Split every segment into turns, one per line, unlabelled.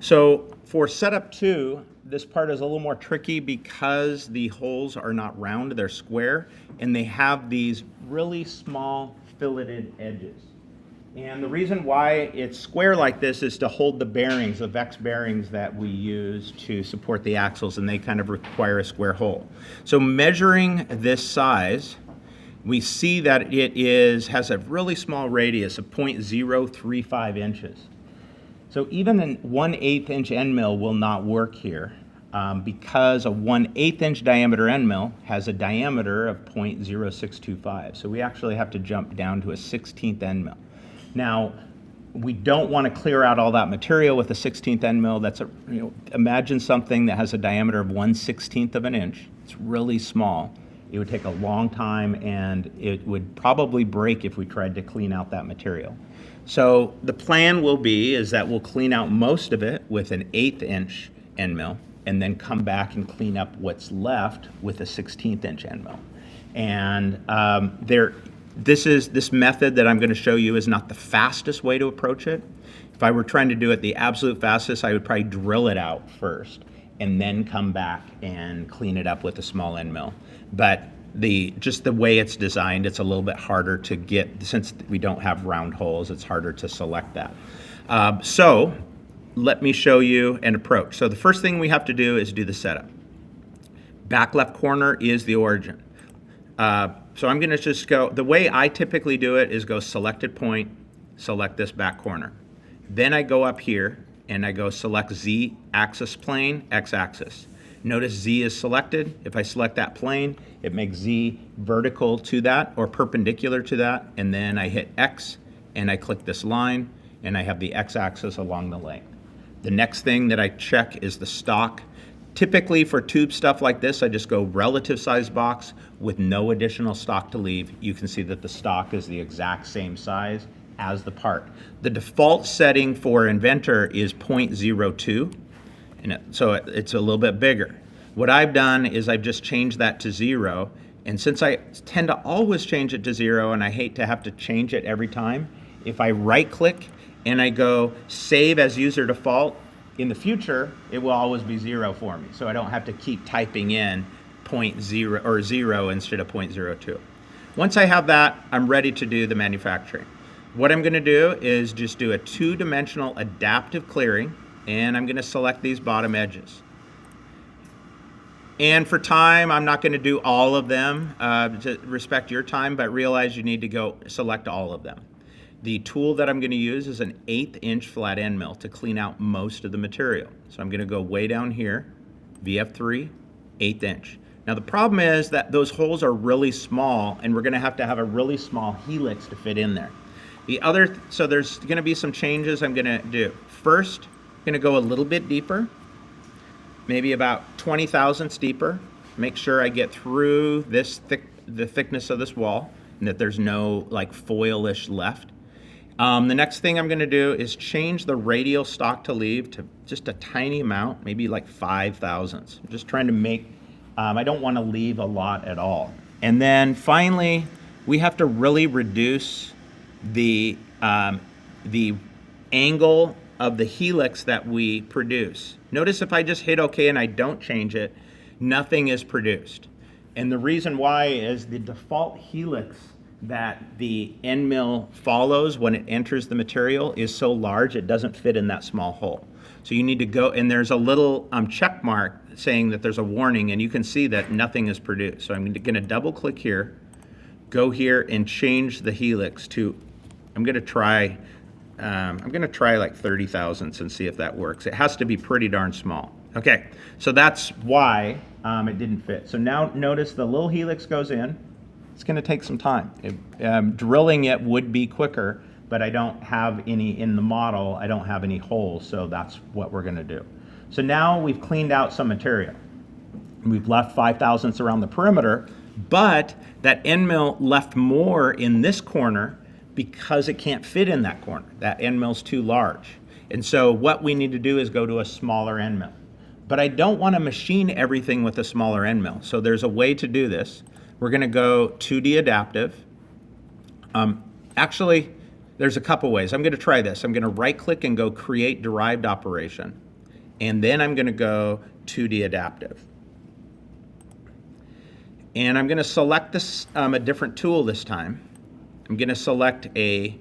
So for setup 2, this part is a little more tricky because the holes are not round, they're square, and they have these really small filleted edges. And the reason why it's square like this is to hold the bearings, the VEX bearings that we use to support the axles, and they kind of require a square hole. So measuring this size, we see that it has a really small radius of 0.035 inches. So even a 1/8 inch end mill will not work here because a 1/8 inch diameter end mill has a diameter of 0.0625. So we actually have to jump down to a 16th end mill. Now, we don't want to clear out all that material with a 16th end mill. That's imagine something that has a diameter of 1/16 of an inch. It's really small. It would take a long time, and it would probably break if we tried to clean out that material. So the plan will be is that we'll clean out most of it with an 1/8 inch end mill, and then come back and clean up what's left with a 16th inch end mill. And this method that I'm going to show you is not the fastest way to approach it. If I were trying to do it the absolute fastest, I would probably drill it out first and then come back and clean it up with a small end mill. But just the way it's designed, it's a little bit harder to get, since we don't have round holes, it's harder to select that. So let me show you an approach. So the first thing we have to do is do the setup. Back left corner is the origin. So I'm going to just go, the way I typically do it is go selected point, select this back corner. Then I go up here and I go select Z axis plane, X axis. Notice Z is selected. If I select that plane, it makes Z vertical to that or perpendicular to that. And then I hit X and I click this line and I have the X axis along the length. The next thing that I check is the stock. Typically for tube stuff like this, I just go relative size box with no additional stock to leave. You can see that the stock is the exact same size as the part. The default setting for Inventor is 0.02, and so it's a little bit bigger. What I've done is I've just changed that to 0, and since I tend to always change it to 0 and I hate to have to change it every time, if I right click and I go save as user default, in the future, it will always be 0 for me, so I don't have to keep typing in 0.0 or 0 instead of 0.02. Once I have that, I'm ready to do the manufacturing. What I'm going to do is just do a 2-dimensional adaptive clearing, and I'm going to select these bottom edges. And for time, I'm not going to do all of them to respect your time, but realize you need to go select all of them. The tool that I'm going to use is an 1/8 inch flat end mill to clean out most of the material. So I'm going to go way down here, VF3, 1/8 inch. Now the problem is that those holes are really small, and we're going to have a really small helix to fit in there. So there's going to be some changes I'm going to do. First, I'm going to go a little bit deeper, maybe about 20 thousandths deeper. Make sure I get through the thickness of this wall, and that there's no like foilish left. The next thing I'm going to do is change the radial stock to leave to just a tiny amount, maybe like 5 thousandths. I'm just trying to make, I don't want to leave a lot at all. And then finally, we have to really reduce the angle of the helix that we produce. Notice if I just hit OK and I don't change it, nothing is produced. And the reason why is the default helix that the end mill follows when it enters the material is so large it doesn't fit in that small hole. So you need to go, and there's a little check mark saying that there's a warning, and you can see that nothing is produced. So I'm going to double click here, go here and change the helix to, I'm going to try like 30 thousandths and see if that works. It has to be pretty darn small. Okay, so that's why it didn't fit. So now notice the little helix goes in. It's going to take some time. Drilling it would be quicker, but I don't have any in the model. I don't have any holes, so that's what we're going to do. So now we've cleaned out some material. We've left 5 thousandths around the perimeter, but that end mill left more in this corner because it can't fit in that corner. That end mill's too large. And so what we need to do is go to a smaller end mill. But I don't want to machine everything with a smaller end mill. So there's a way to do this. We're going to go 2D adaptive. Actually, there's a couple ways. I'm going to try this. I'm going to right click and go create derived operation. and then I'm going to go 2D adaptive. And I'm going to select this a different tool this time. I'm going to select a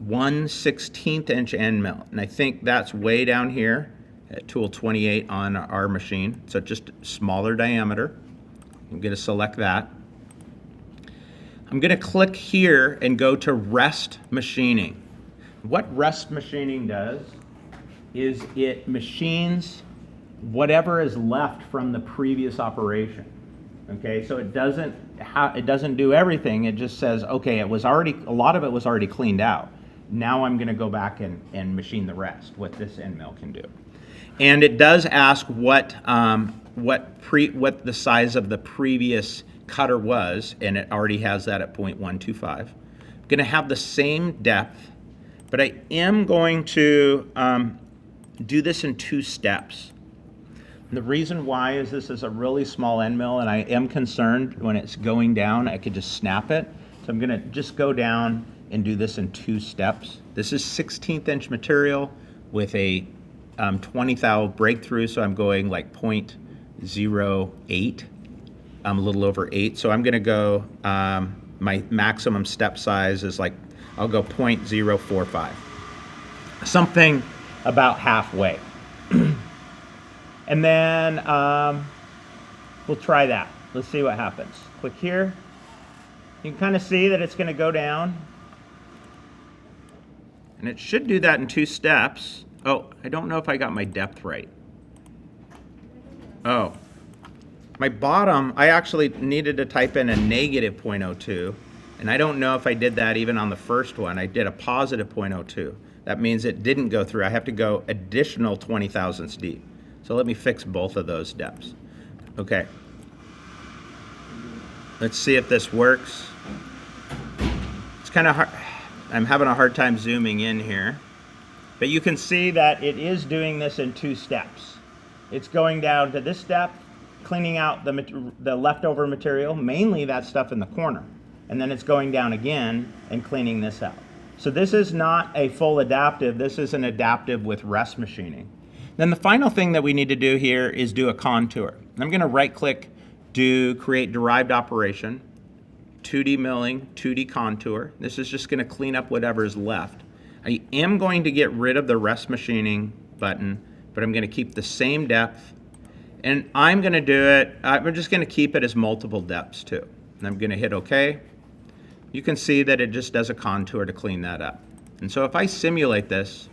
1/16 inch end mill, and I think that's way down here at tool 28 on our machine, so just smaller diameter. I'm going to select that. I'm going to click here and go to rest machining. What rest machining does is it machines whatever is left from the previous operation. Okay, so it doesn't do everything. It just says, okay, a lot of it was already cleaned out. Now I'm going to go back and machine the rest, what this end mill can do. And it does ask what the size of the previous cutter was, and it already has that at 0.125. I'm going to have the same depth, but I am going to do this in 2 steps. And the reason why is this is a really small end mill, and I am concerned when it's going down, I could just snap it. So I'm going to just go down and do this in 2 steps. This is 16th inch material with a 20 thou breakthrough, so I'm going like 0.08. I'm a little over 8, so I'm going to go, my maximum step size is like, I'll go 0.045. Something about halfway. And then we'll try that. Let's see what happens. Click here. You can kind of see that it's going to go down. And it should do that in 2 steps. Oh, I don't know if I got my depth right. Oh, my bottom, I actually needed to type in a negative 0.02. And I don't know if I did that even on the first one. I did a positive 0.02. That means it didn't go through. I have to go additional 20 thousandths deep. So let me fix both of those depths. Okay. Let's see if this works. It's kind of hard. I'm having a hard time zooming in here. But you can see that it is doing this in 2 steps. It's going down to this depth, cleaning out the leftover material, mainly that stuff in the corner. And then it's going down again and cleaning this out. So this is not a full adaptive. This is an adaptive with rest machining. Then the final thing that we need to do here is do a contour. I'm going to right click, do create derived operation, 2D milling, 2D contour. This is just going to clean up whatever is left. I am going to get rid of the rest machining button, but I'm going to keep the same depth. And I'm going to do it, I'm just going to keep it as multiple depths too. And I'm going to hit OK. You can see that it just does a contour to clean that up. And so if I simulate this,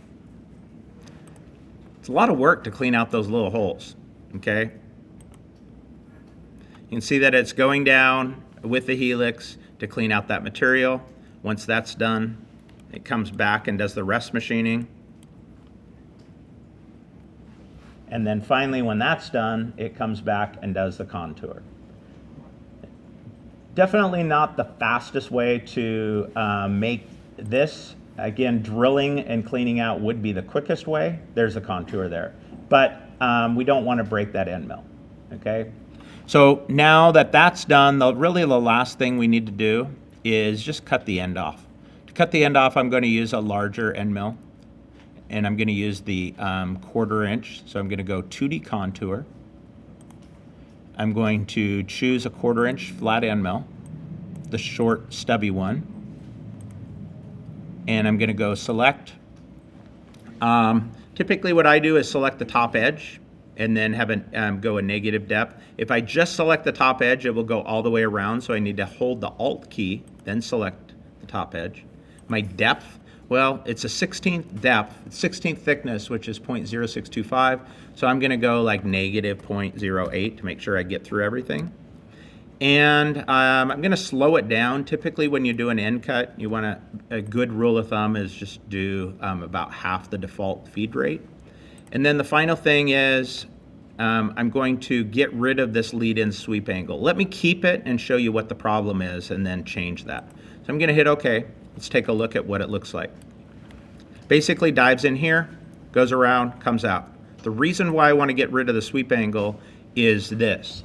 it's a lot of work to clean out those little holes, okay? You can see that it's going down with the helix to clean out that material. Once that's done, it comes back and does the rest machining. And then finally, when that's done, it comes back and does the contour. Definitely not the fastest way to make this. Again, drilling and cleaning out would be the quickest way. There's a contour there. But we don't want to break that end mill, okay? So now that that's done, really the last thing we need to do is just cut the end off. To cut the end off, I'm going to use a larger end mill. And I'm going to use the 1/4 inch. So I'm going to go 2D contour. I'm going to choose a 1/4 inch flat end mill, the short stubby one. And I'm going to go select. Typically what I do is select the top edge and then have go a negative depth. If I just select the top edge, it will go all the way around, so I need to hold the Alt key, then select the top edge. My depth, well, it's a 16th depth, 16th thickness, which is 0.0625, so I'm going to go like negative 0.08 to make sure I get through everything. And I'm going to slow it down. Typically when you do an end cut, you want a good rule of thumb is just do about half the default feed rate. And then the final thing is I'm going to get rid of this lead-in sweep angle. Let me keep it and show you what the problem is and then change that. So I'm going to hit OK. Let's take a look at what it looks like. Basically dives in here, goes around, comes out. The reason why I want to get rid of the sweep angle is this.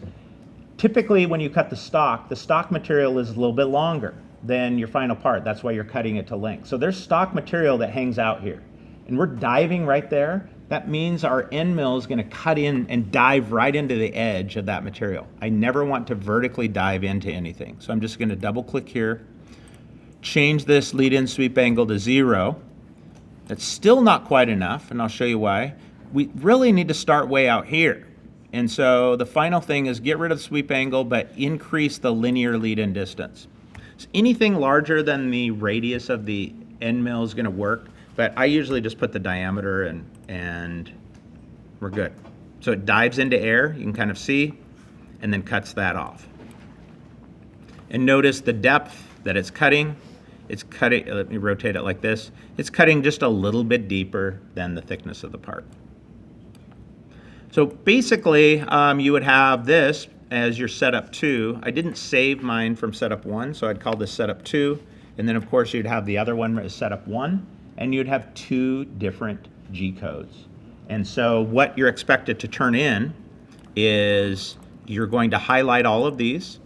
Typically when you cut the stock material is a little bit longer than your final part. That's why you're cutting it to length. So there's stock material that hangs out here. And we're diving right there. that means our end mill is going to cut in and dive right into the edge of that material. I never want to vertically dive into anything. So I'm just going to double click here, change this lead in sweep angle to 0. That's still not quite enough, and I'll show you why. We really need to start way out here. And so the final thing is get rid of the sweep angle, but increase the linear lead in distance. So anything larger than the radius of the end mill is going to work, but I usually just put the diameter and we're good. So it dives into air, you can kind of see, and then cuts that off. And notice the depth that it's cutting. It's cutting, let me rotate it like this. It's cutting just a little bit deeper than the thickness of the part. So basically, you would have this as your setup 2. I didn't save mine from setup 1, so I'd call this setup 2. And then of course you'd have the other one as setup 1, and you'd have 2 different G codes. And so what you're expected to turn in is you're going to highlight all of these.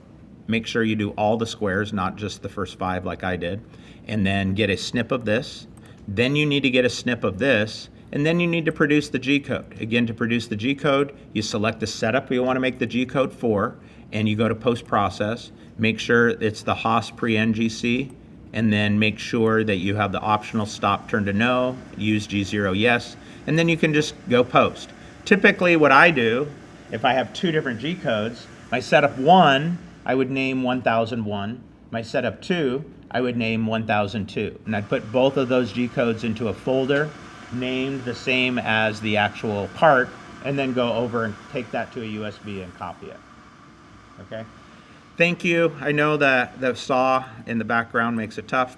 Make sure you do all the squares, not just the first 5 like I did, and then get a snip of this. Then you need to get a snip of this, and then you need to produce the G code. Again, to produce the G code, you select the setup you want to make the G code for, and you go to post-process. Make sure it's the Haas pre-NGC, and then make sure that you have the optional stop turn to no, use G0 yes, and then you can just go post. Typically what I do, if I have 2 different G codes, my setup 1, I would name 1001. My setup 2, I would name 1002. And I'd put both of those G codes into a folder, named the same as the actual part, and then go over and take that to a USB and copy it. Okay? Thank you. I know that the saw in the background makes it tough,